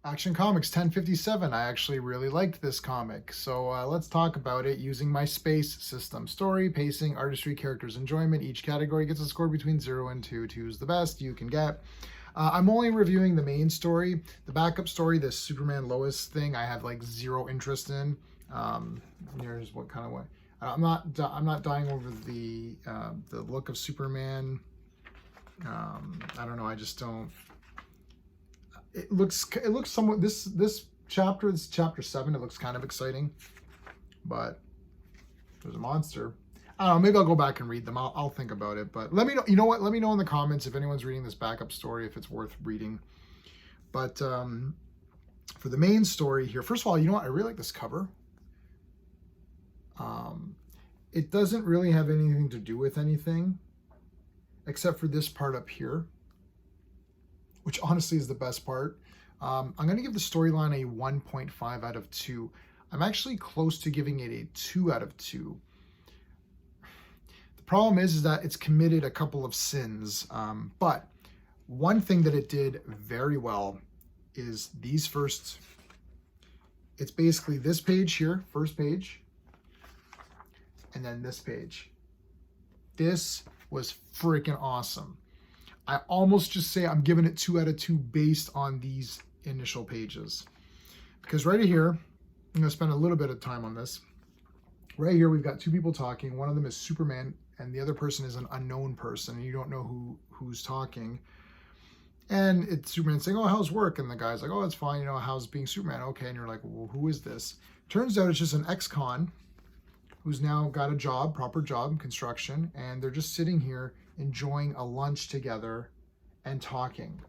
Action Comics 1057. I actually really liked this comic. So let's talk about it using my space system. Story, pacing, artistry, characters, enjoyment. Each category gets a score between 0 and 2. 2 is the best you can get. I'm only reviewing the main story. The backup story, this Superman Lois thing, I have like zero interest in. Here's what kind of way. I'm not dying over the look of Superman. I don't know. I just don't. It looks somewhat this chapter, this chapter 7. It looks kind of exciting, but there's a monster. I don't know. Maybe I'll go back and read them. I'll think about it. But let me know. You know what? Let me know in the comments if anyone's reading this backup story, if it's worth reading. But for the main story here, first of all, you know what? I really like this cover. It doesn't really have anything to do with anything except for this part up here, which honestly is the best part. I'm going to give the storyline a 1.5 out of 2. I'm actually close to giving it a 2 out of 2. The problem is that it's committed a couple of sins. But one thing that it did very well is these first, it's basically this page here, first page, and then this page. This was freaking awesome. I almost just say I'm giving it 2 out of 2 based on these initial pages. Because right here, I'm going to spend a little bit of time on this. Right here, we've got two people talking. One of them is Superman, and the other person is an unknown person, and you don't know who's talking. And it's Superman saying, "Oh, how's work?" And the guy's like, "Oh, it's fine. You know, how's being Superman?" Okay, and you're like, "Well, who is this?" Turns out it's just an ex-con who's now got a job, proper job in construction, and they're just sitting here enjoying a lunch together and talking.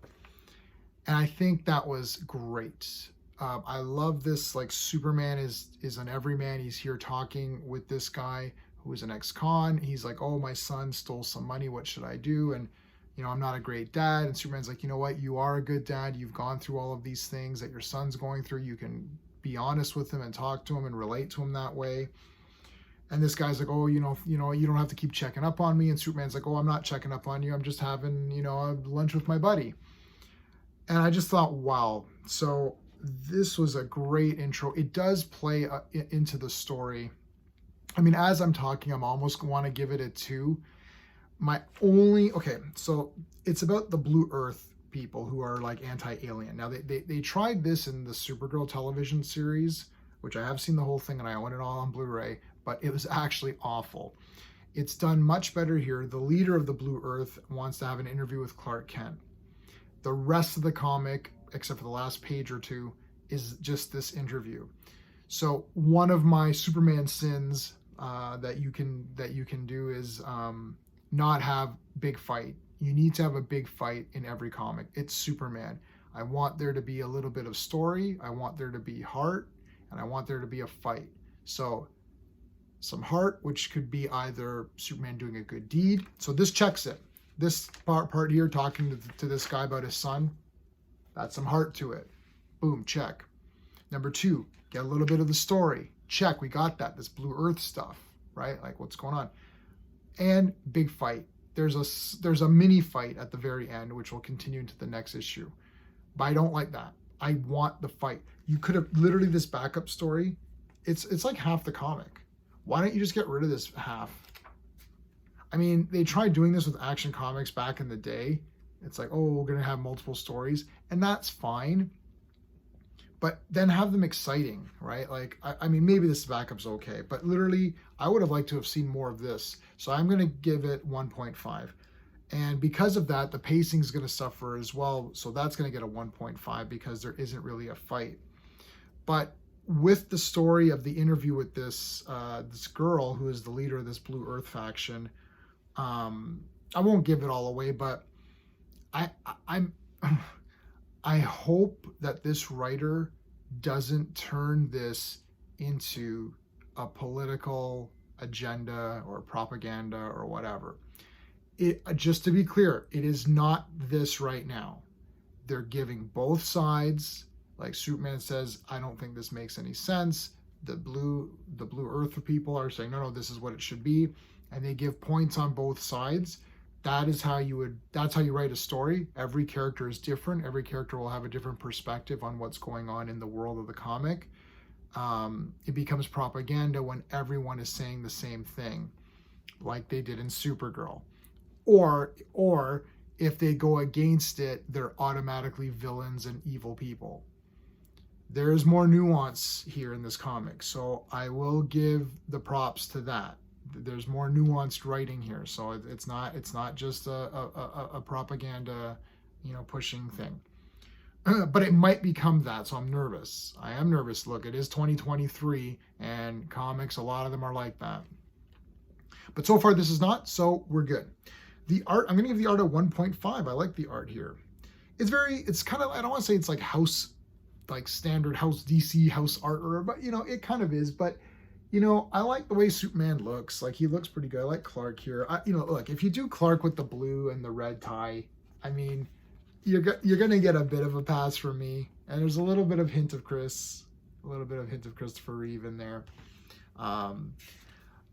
And I think that was great. I love this, like Superman is an everyman. He's here talking with this guy who is an ex-con. He's like, "Oh, my son stole some money. What should I do?" And, you know, "I'm not a great dad." And Superman's like, "You know what? You are a good dad. You've gone through all of these things that your son's going through. You can be honest with him and talk to him and relate to him that way." And this guy's like, "Oh, you know, you don't have to keep checking up on me." And Superman's like, "Oh, I'm not checking up on you. I'm just having, you know, a lunch with my buddy." And I just thought, wow. So this was a great intro. It does play into the story. I mean, as I'm talking, I'm almost want to give it a 2. Okay, so it's about the Blue Earth people who are like anti-alien. Now, they tried this in the Supergirl television series, which I have seen the whole thing and I own it all on Blu-ray, but it was actually awful. It's done much better here. The leader of the Blue Earth wants to have an interview with Clark Kent. The rest of the comic, except for the last page or two, is just this interview. So one of my Superman sins that you can do is not have big fight. You need to have a big fight in every comic. It's Superman. I want there to be a little bit of story. I want there to be heart, and I want there to be a fight. So some heart, which could be either Superman doing a good deed. So this checks it. This part here, talking to this guy about his son, that's some heart to it. Boom, check. Number 2, get a little bit of the story. Check, we got that. This Blue Earth stuff, right? Like what's going on. And big fight. There's a mini fight at the very end, which will continue into the next issue. But I don't like that. I want the fight. You could have literally this backup story. It's like half the comic. Why don't you just get rid of this half? I mean, they tried doing this with Action Comics back in the day. It's like, oh, we're going to have multiple stories, and that's fine. But then have them exciting, right? Like, I mean, maybe this backup's okay, but literally, I would have liked to have seen more of this. So I'm going to give it 1.5. And because of that, the pacing is going to suffer as well. So that's going to get a 1.5 because there isn't really a fight. But with the story of the interview with this girl who is the leader of this Blue Earth faction, I won't give it all away, but I hope that this writer doesn't turn this into a political agenda or propaganda or whatever. Just to be clear, it is not this right now. They're giving both sides. Like Superman says, "I don't think this makes any sense." The Blue Earth people are saying, "No, this is what it should be." And they give points on both sides, that's how you write a story. Every character is different. Every character will have a different perspective on what's going on in the world of the comic. It becomes propaganda when everyone is saying the same thing, like they did in Supergirl. Or if they go against it, they're automatically villains and evil people. There's more nuance here in this comic, so I will give the props to that. There's more nuanced writing here, so it's not just a propaganda, pushing thing. But it might become that, so I'm nervous. I am nervous. Look, it is 2023, and comics, a lot of them are like that. But so far, this is not, so we're good. The art, I'm going to give the art a 1.5. I like the art here. It's kind of, I don't want to say it's like standard house DC house art, but it kind of is. But I like the way Superman looks. Like, he looks pretty good. I like Clark here. Look, if you do Clark with the blue and the red tie, I mean, you're gonna get a bit of a pass from me. And there's a little bit of hint of Christopher Reeve in there.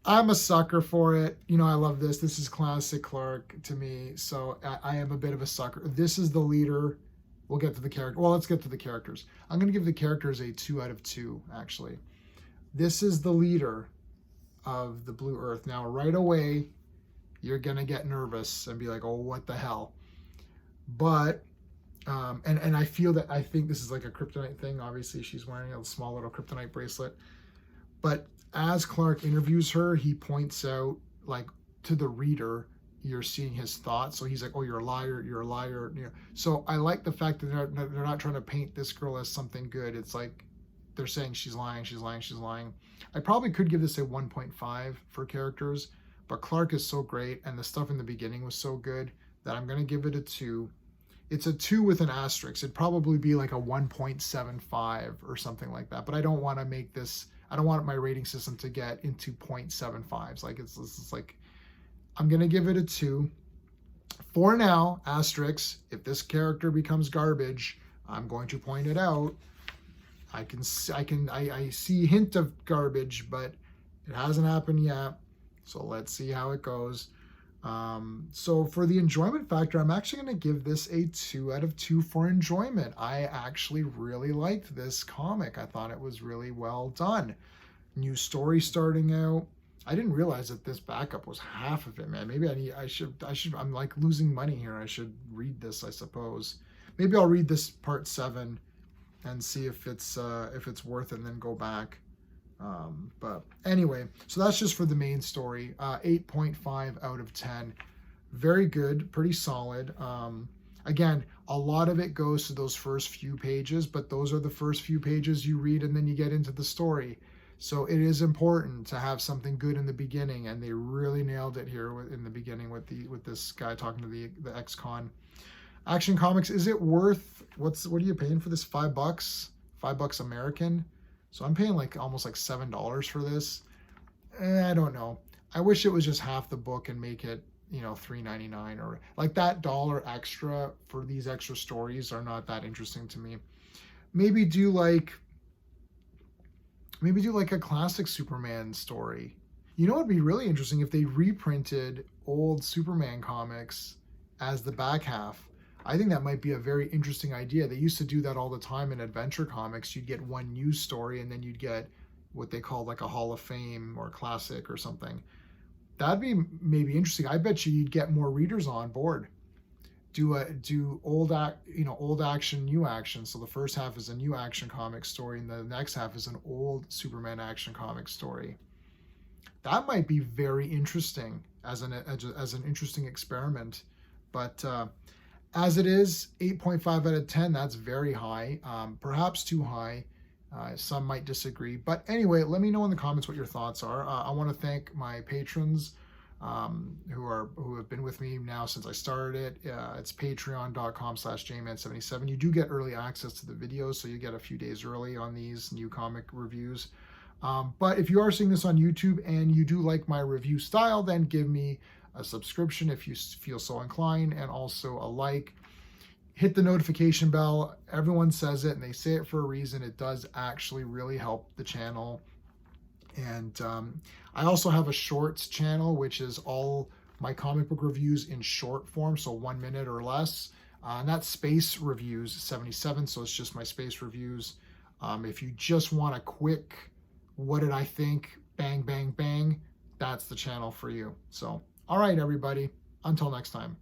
I'm a sucker for it. I love this. This is classic Clark to me. So I am a bit of a sucker. This is the leader. We'll get to the character. Well, let's get to the characters. I'm going to give the characters a 2 out of 2, actually. This is the leader of the Blue Earth. Now, right away, you're going to get nervous and be like, oh, what the hell? But, and I think this is like a kryptonite thing. Obviously, she's wearing a small little kryptonite bracelet. But as Clark interviews her, he points out, like, to the reader, you're seeing his thoughts. So he's like, oh, you're a liar. So I like the fact that they're not trying to paint this girl as something good. It's like they're saying she's lying. I probably could give this a 1.5 for characters, but Clark is so great, and the stuff in the beginning was so good that I'm going to give it a 2. It's a 2 with an asterisk. It'd probably be like a 1.75 or something like that, but I don't want my rating system to get into 0.75s. Like, it's like, I'm going to give it a 2. For now, asterisk, if this character becomes garbage, I'm going to point it out. I see hint of garbage, but it hasn't happened yet. So let's see how it goes. So for the enjoyment factor, I'm actually going to give this a 2 out of 2 for enjoyment. I actually really liked this comic. I thought it was really well done. New story starting out. I didn't realize that this backup was half of it, man. Maybe I'm like losing money here. I should read this, I suppose. Maybe I'll read this part 7 and see if it's worth it and then go back. But anyway, so that's just for the main story. 8.5 out of 10. Very good, pretty solid. Again, a lot of it goes to those first few pages, but those are the first few pages you read and then you get into the story. So it is important to have something good in the beginning, and they really nailed it here in the beginning with this guy talking to the ex-con. Action Comics, is it worth, what are you paying for this? $5? $5 American? So I'm paying almost $7 for this. I don't know. I wish it was just half the book and make it, $3.99, or like that $1 extra for these extra stories are not that interesting to me. Maybe do like a classic Superman story. It'd be really interesting if they reprinted old Superman comics as the back half. I think that might be a very interesting idea. They used to do that all the time in adventure comics. You'd get one news story and then you'd get what they call like a Hall of Fame or classic or something. That'd be maybe interesting. I bet you'd get more readers on board. Do old action, new action. So the first half is a new action comic story, and the next half is an old Superman action comic story. That might be very interesting as an interesting experiment. But as it is, 8.5 out of 10. That's very high. Perhaps too high. Some might disagree. But anyway, let me know in the comments what your thoughts are. I want to thank my patrons who have been with me now since I started it. It's patreon.com/jman77. You do get early access to the videos, so you get a few days early on these new comic reviews. But if you are seeing this on YouTube and you do like my review style, then give me a subscription if you feel so inclined, and also a like. Hit the notification bell. Everyone says it, and they say it for a reason. It does actually really help the channel. And I also have a shorts channel, which is all my comic book reviews in short form, so 1 minute or less. And that's Space Reviews 77, so it's just my space reviews. If you just want a quick, what did I think, bang, bang, bang, that's the channel for you. So, all right, everybody, until next time.